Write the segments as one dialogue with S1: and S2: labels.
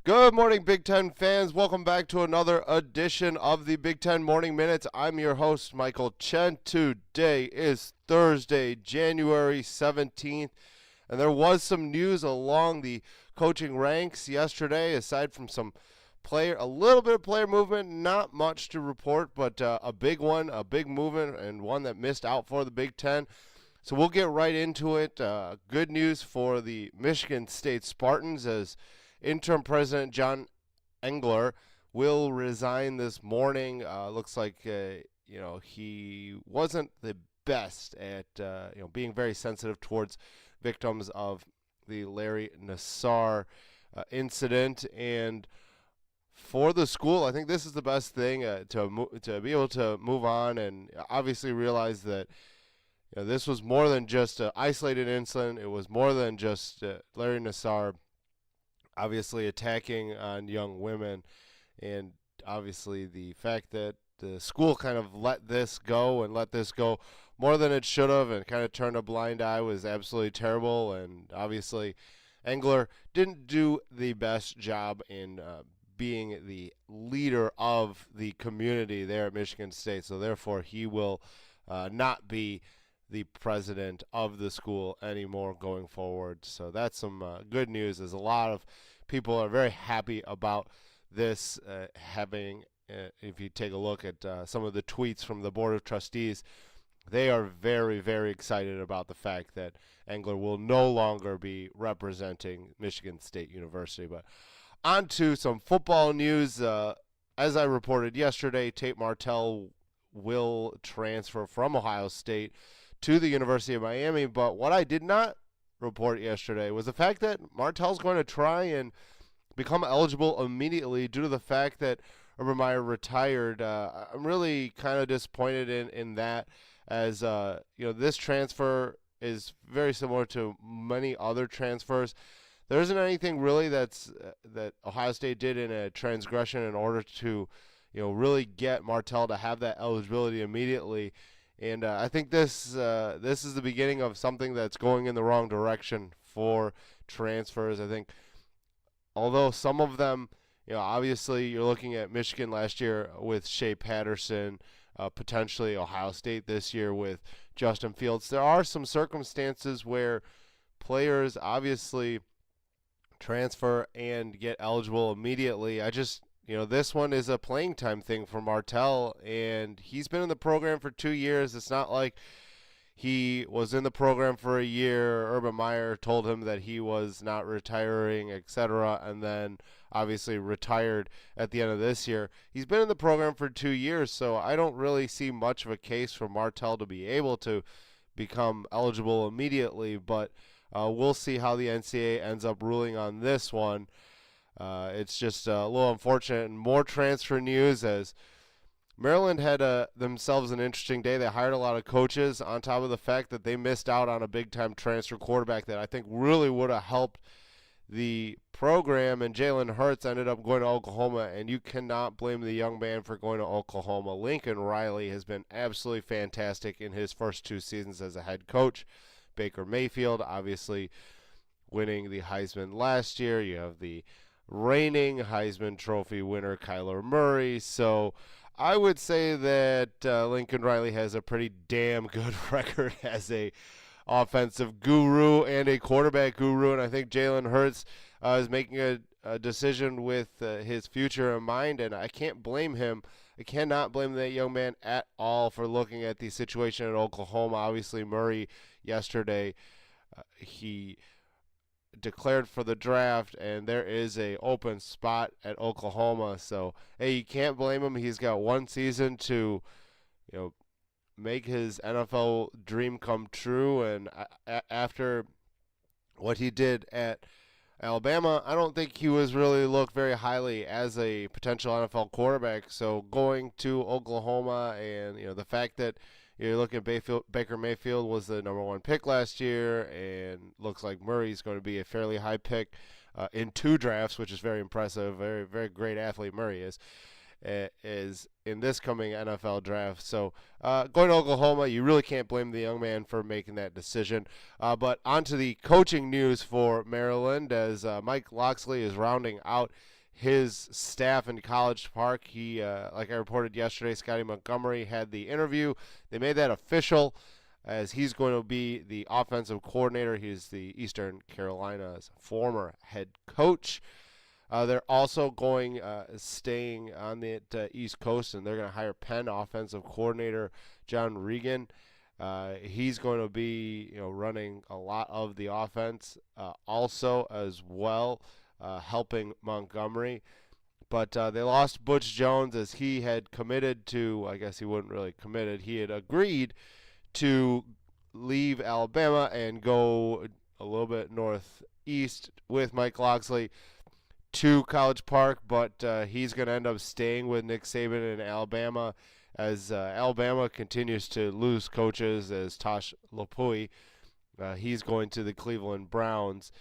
S1: Good morning, Big Ten fans. Welcome back to another edition of the Big Ten Morning Minutes. I'm your host, Michael Chen. Today is Thursday, January 17th, and there was some news along the coaching ranks yesterday, aside from a little bit of player movement, not much to report, but a big one, a big movement, and one that missed out for the Big Ten. So we'll get right into it. Good news for the Michigan State Spartans as interim president John Engler will resign this morning. Looks like he wasn't the best at being very sensitive towards victims of the Larry Nassar incident, and for the school, I think this is the best thing to be able to move on and obviously realize that this was more than just an isolated incident. It was more than just Larry Nassar obviously attacking on young women, and obviously the fact that the school kind of let this go more than it should have and kind of turned a blind eye was absolutely terrible. And obviously Engler didn't do the best job in being the leader of the community there at Michigan State, so therefore he will not be the president of the school anymore going forward. So that's some good news, as a lot of people are very happy about this happening. If you take a look at some of the tweets from the Board of Trustees, they are very, very excited about the fact that Engler will no longer be representing Michigan State University. But on to some football news. As I reported yesterday, Tate Martell will transfer from Ohio State to the University of Miami, but what I did not report yesterday was the fact that Martell's going to try and become eligible immediately due to the fact that Urban Meyer retired. I'm really kind of disappointed in that, as this transfer is very similar to many other transfers. There isn't anything really that Ohio State did in a transgression in order to really get Martell to have that eligibility immediately. And I think this is the beginning of something that's going in the wrong direction for transfers. I think, although some of them, obviously you're looking at Michigan last year with Shea Patterson, potentially Ohio State this year with Justin Fields. There are some circumstances where players obviously transfer and get eligible immediately. This one is a playing time thing for Martell, and he's been in the program for 2 years. It's not like he was in the program for a year. Urban Meyer told him that he was not retiring, etc., and then obviously retired at the end of this year. He's been in the program for 2 years, so I don't really see much of a case for Martell to be able to become eligible immediately, but we'll see how the NCAA ends up ruling on this one. It's just a little unfortunate. And more transfer news, as Maryland had themselves an interesting day. They hired a lot of coaches on top of the fact that they missed out on a big-time transfer quarterback that I think really would have helped the program. And Jalen Hurts ended up going to Oklahoma, and you cannot blame the young man for going to Oklahoma. Lincoln Riley has been absolutely fantastic in his first 2 seasons as a head coach. Baker Mayfield, obviously winning the Heisman last year. You have the reigning Heisman Trophy winner Kyler Murray. So I would say that Lincoln Riley has a pretty damn good record as a offensive guru and a quarterback guru, and I think Jalen Hurts is making a decision with his future in mind, and I can't blame him. I cannot blame that young man at all for looking at the situation at Oklahoma. Obviously, Murray yesterday, he declared for the draft, and there is a open spot at Oklahoma. So, hey, you can't blame him. He's got 1 season to, make his NFL dream come true. And after what he did at Alabama, I don't think he was really looked very highly as a potential NFL quarterback. So going to Oklahoma, and the fact that you're looking at Baker Mayfield was the number 1 pick last year, and looks like Murray's going to be a fairly high pick in 2 drafts, which is very impressive. Very, very great athlete Murray is. is in this coming NFL draft. So going to Oklahoma, you really can't blame the young man for making that decision. But on to the coaching news for Maryland, as Mike Locksley is rounding out his staff in College Park. He, like I reported yesterday, Scotty Montgomery had the interview. They made that official, as he's going to be the offensive coordinator. He's the Eastern Carolina's former head coach. They're also staying on the East Coast, and they're going to hire Penn offensive coordinator John Regan. He's going to be, running a lot of the offense, also as well, helping Montgomery. But they lost Butch Jones, as he had committed to. I guess he wasn't really committed. He had agreed to leave Alabama and go a little bit northeast with Mike Locksley to College Park, but he's going to end up staying with Nick Saban in Alabama, as Alabama continues to lose coaches, as Tosh Lopui, he's going to the Cleveland Browns.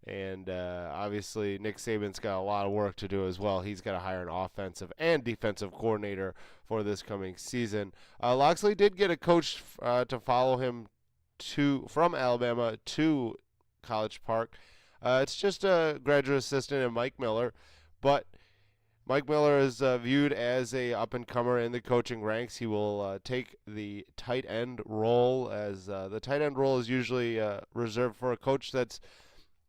S1: And obviously Nick Saban's got a lot of work to do as well. He's got to hire an offensive and defensive coordinator for this coming season. Locksley did get a coach to follow him from Alabama to College Park. It's just a graduate assistant and Mike Miller, but Mike Miller is viewed as a up-and-comer in the coaching ranks. He will take the tight end role, as the tight end role is usually reserved for a coach that's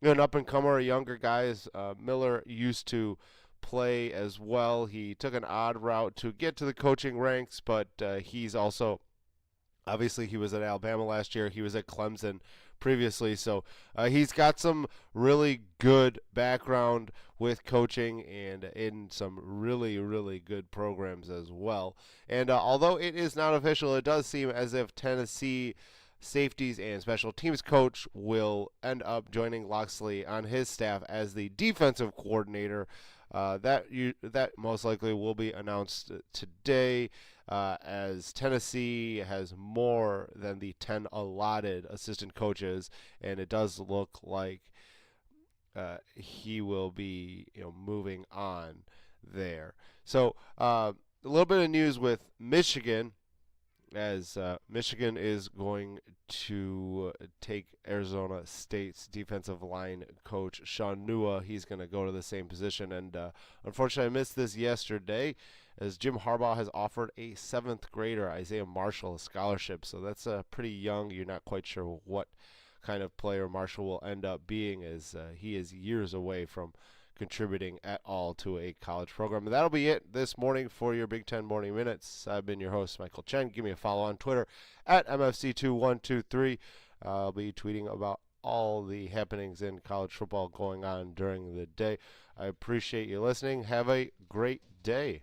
S1: an up-and-comer, a younger guy. As Miller used to play as well. He took an odd route to get to the coaching ranks, but he's also, obviously he was at Alabama last year. He was at Clemson previously, so he's got some really good background with coaching and in some really, really good programs as well. And although it is not official, it does seem as if Tennessee safeties and special teams coach will end up joining Locksley on his staff as the defensive coordinator. That most likely will be announced today, as Tennessee has more than the 10 allotted assistant coaches, and it does look like he will be moving on there. So a little bit of news with Michigan, as Michigan is going to take Arizona State's defensive line coach, Sean Nua. He's going to go to the same position, and unfortunately I missed this yesterday, as Jim Harbaugh has offered a 7th grader, Isaiah Marshall, a scholarship. So that's pretty young. You're not quite sure what kind of player Marshall will end up being, as he is years away from contributing at all to a college program. And that'll be it this morning for your Big Ten Morning Minutes. I've been your host, Michael Chen. Give me a follow on Twitter at MFC2123. I'll be tweeting about all the happenings in college football going on during the day. I appreciate you listening. Have a great day.